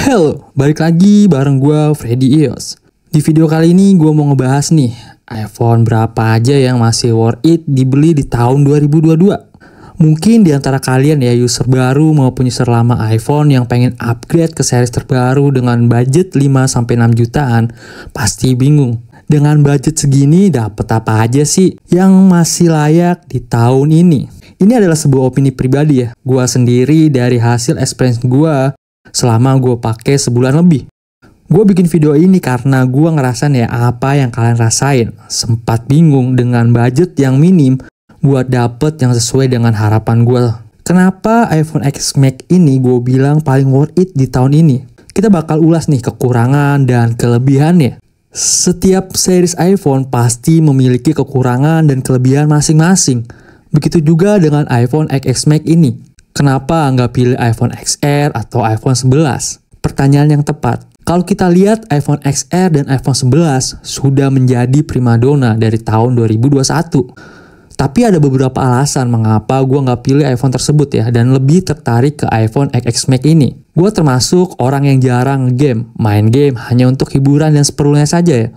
Halo, balik lagi bareng gue Freddy Ios. Di video kali ini gue mau ngebahas nih, iPhone berapa aja yang masih worth it dibeli di tahun 2022. Mungkin di antara kalian ya user baru maupun user lama iPhone yang pengen upgrade ke series terbaru dengan budget 5-6 jutaan, pasti bingung. Dengan budget segini dapet apa aja sih yang masih layak di tahun ini? Ini adalah sebuah opini pribadi ya. Gue sendiri dari hasil experience gue selama gue pakai sebulan lebih. Gue bikin video ini karena gue ngerasain ya apa yang kalian rasain. Sempat bingung dengan budget yang minim buat dapet yang sesuai dengan harapan gue. Kenapa iPhone X Max ini gue bilang paling worth it di tahun ini? Kita bakal ulas nih kekurangan dan kelebihannya. Setiap series iPhone pasti memiliki kekurangan dan kelebihan masing-masing. Begitu juga dengan iPhone XS Max ini. Kenapa nggak pilih iPhone XR atau iPhone 11? Pertanyaan yang tepat. Kalau kita lihat iPhone XR dan iPhone 11 sudah menjadi primadona dari tahun 2021. Tapi ada beberapa alasan mengapa gue nggak pilih iPhone tersebut ya, dan lebih tertarik ke iPhone XS Max ini. Gue termasuk orang yang jarang main game hanya untuk hiburan dan seperlunya saja ya.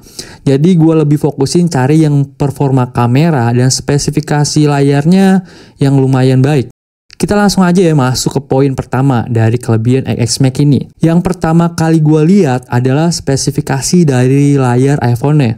Jadi gue lebih fokusin cari yang performa kamera dan spesifikasi layarnya yang lumayan baik. Kita langsung aja ya masuk ke poin pertama dari kelebihan XS Max ini. Yang pertama kali gue lihat adalah spesifikasi dari layar iPhone-nya.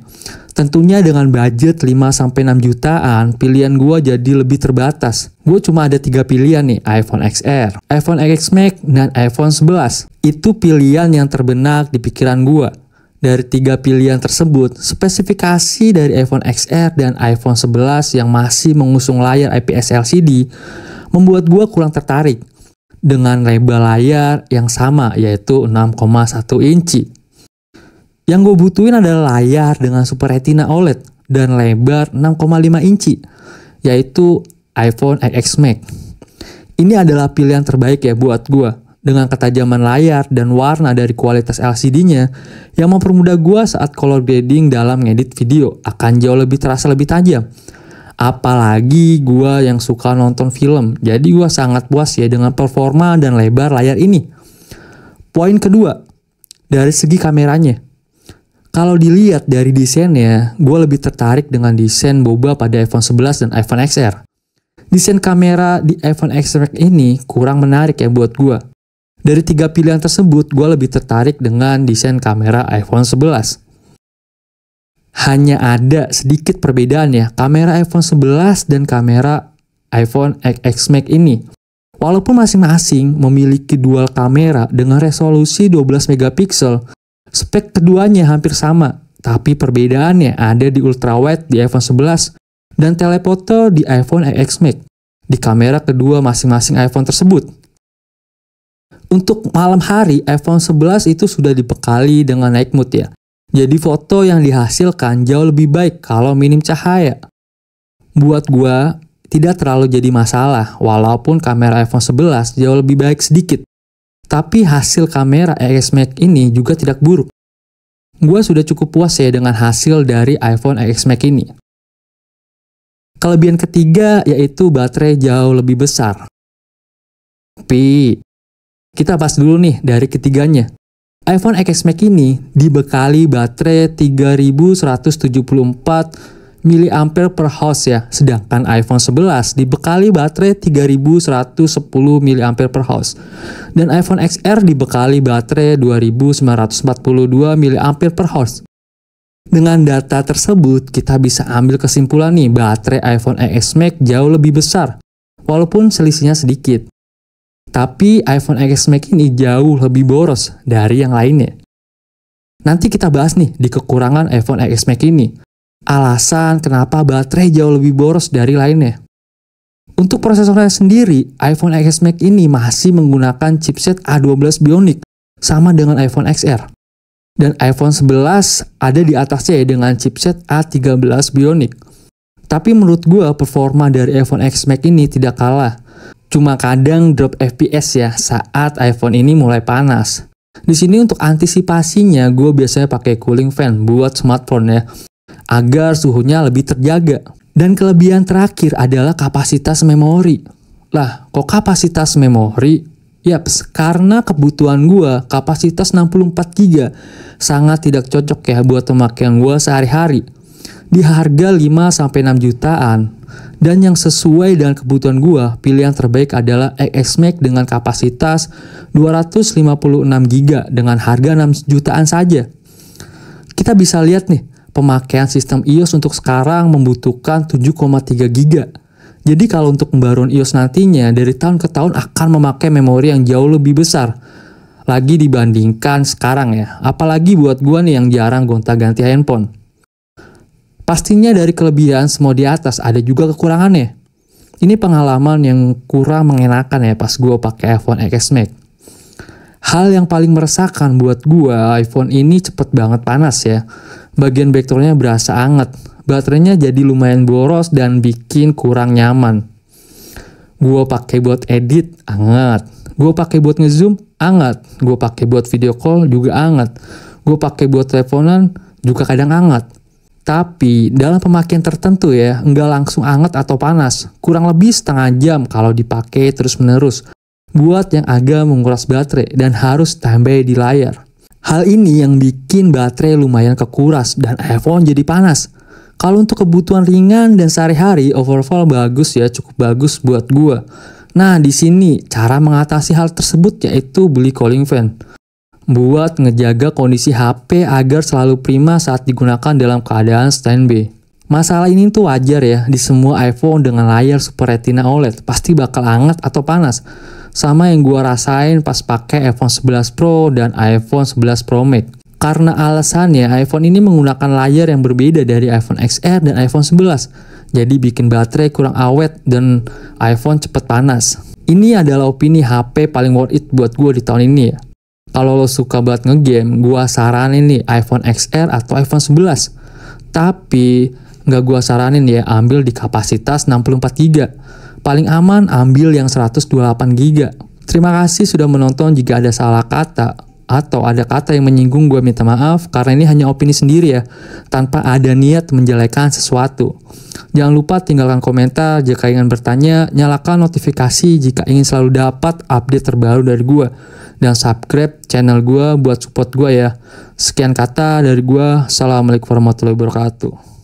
Tentunya dengan budget 5-6 jutaan, pilihan gue jadi lebih terbatas. Gue cuma ada 3 pilihan nih, iPhone XR, iPhone XS Max, dan iPhone 11. Itu pilihan yang terbenak di pikiran gue. Dari 3 pilihan tersebut, spesifikasi dari iPhone XR dan iPhone 11 yang masih mengusung layar IPS LCD membuat gue kurang tertarik dengan lebar layar yang sama, yaitu 6,1 inci. Yang gue butuhin adalah layar dengan Super Retina OLED dan lebar 6,5 inci, yaitu iPhone XS Max. Ini adalah pilihan terbaik ya buat gue, dengan ketajaman layar dan warna dari kualitas LCD-nya yang mempermudah gue saat color grading dalam ngedit video akan jauh lebih terasa lebih tajam. Apalagi gue yang suka nonton film, jadi gue sangat puas ya dengan performa dan lebar layar ini. Poin kedua, dari segi kameranya. Kalau dilihat dari desainnya, gue lebih tertarik dengan desain boba pada iPhone 11 dan iPhone XR. Desain kamera di iPhone XR ini kurang menarik ya buat gue. Dari 3 pilihan tersebut, gue lebih tertarik dengan desain kamera iPhone 11. Hanya ada sedikit perbedaan ya, kamera iPhone 11 dan kamera iPhone XS Max ini. Walaupun masing-masing memiliki dual kamera dengan resolusi 12 megapiksel, spek keduanya hampir sama, tapi perbedaannya ada di ultrawide di iPhone 11 dan telefoto di iPhone XS Max di kamera kedua masing-masing iPhone tersebut. Untuk malam hari, iPhone 11 itu sudah dibekali dengan night mode ya. Jadi foto yang dihasilkan jauh lebih baik kalau minim cahaya. Buat gua, tidak terlalu jadi masalah walaupun kamera iPhone 11 jauh lebih baik sedikit. Tapi hasil kamera XS Max ini juga tidak buruk. Gua sudah cukup puas ya dengan hasil dari iPhone XS Max ini. Kelebihan ketiga yaitu baterai jauh lebih besar. Tapi kita bahas dulu nih dari ketiganya. iPhone XS Max ini dibekali baterai 3174 mAh ya, sedangkan iPhone 11 dibekali baterai 3110 mAh dan iPhone XR dibekali baterai 2942 mAh. Dengan data tersebut kita bisa ambil kesimpulan nih, baterai iPhone XS Max jauh lebih besar walaupun selisihnya sedikit. Tapi iPhone XS Max ini jauh lebih boros dari yang lainnya. Nanti kita bahas nih di kekurangan iPhone XS Max ini. Alasan kenapa baterai jauh lebih boros dari lainnya. Untuk prosesornya sendiri, iPhone XS Max ini masih menggunakan chipset A12 Bionic, sama dengan iPhone XR. Dan iPhone 11 ada di atasnya ya dengan chipset A13 Bionic. Tapi menurut gue performa dari iPhone XS Max ini tidak kalah. Cuma kadang drop FPS ya saat iPhone ini mulai panas. Di sini untuk antisipasinya gue biasanya pakai cooling fan buat smartphone ya, agar suhunya lebih terjaga. Dan kelebihan terakhir adalah kapasitas memori. Lah, kok kapasitas memori? Yaps, karena kebutuhan gue kapasitas 64 GB sangat tidak cocok ya buat pemakaian gue sehari-hari. Di harga 5-6 jutaan. Dan yang sesuai dengan kebutuhan gue, pilihan terbaik adalah XMax dengan kapasitas 256 GB dengan harga 6 jutaan saja. Kita bisa lihat nih, pemakaian sistem iOS untuk sekarang membutuhkan 7,3 GB. Jadi kalau untuk pembaruan iOS nantinya, dari tahun ke tahun akan memakai memori yang jauh lebih besar lagi dibandingkan sekarang ya. Apalagi buat gue nih yang jarang gonta-ganti handphone. Pastinya dari kelebihan semua di atas ada juga kekurangannya. Ini pengalaman yang kurang mengenakan ya pas gue pakai iPhone XS Max. Hal yang paling meresahkan buat gue, iPhone ini cepet banget panas ya. Bagian backtornya berasa anget. Baterainya jadi lumayan boros dan bikin kurang nyaman. Gue pakai buat edit, anget. Gue pakai buat ngezoom, anget. Gue pakai buat video call juga anget. Gue pakai buat teleponan juga kadang anget. Tapi dalam pemakaian tertentu ya, nggak langsung anget atau panas. Kurang lebih setengah jam kalau dipakai terus-menerus. Buat yang agak menguras baterai dan harus standby di layar. Hal ini yang bikin baterai lumayan kekuras dan iPhone jadi panas. Kalau untuk kebutuhan ringan dan sehari-hari, overall bagus ya, cukup bagus buat gua. Nah, di sini cara mengatasi hal tersebut yaitu beli cooling fan. Buat ngejaga kondisi HP agar selalu prima saat digunakan dalam keadaan standby. Masalah ini tuh wajar ya, di semua iPhone dengan layar Super Retina OLED pasti bakal hangat atau panas. Sama yang gua rasain pas pakai iPhone 11 Pro dan iPhone 11 Pro Max. Karena alasannya iPhone ini menggunakan layar yang berbeda dari iPhone XR dan iPhone 11. Jadi bikin baterai kurang awet dan iPhone cepet panas. Ini adalah opini HP paling worth it buat gua di tahun ini ya. Kalau lo suka banget ngegame, gua saranin nih iPhone XR atau iPhone 11. Tapi nggak gua saranin ya ambil di kapasitas 64 GB. Paling aman ambil yang 128 GB. Terima kasih sudah menonton. Jika ada salah kata atau ada kata yang menyinggung, gue minta maaf karena ini hanya opini sendiri ya, tanpa ada niat menjelekan sesuatu. Jangan lupa tinggalkan komentar jika ingin bertanya, nyalakan notifikasi jika ingin selalu dapat update terbaru dari gue, dan subscribe channel gue buat support gue ya. Sekian kata dari gue. Assalamualaikum warahmatullahi wabarakatuh.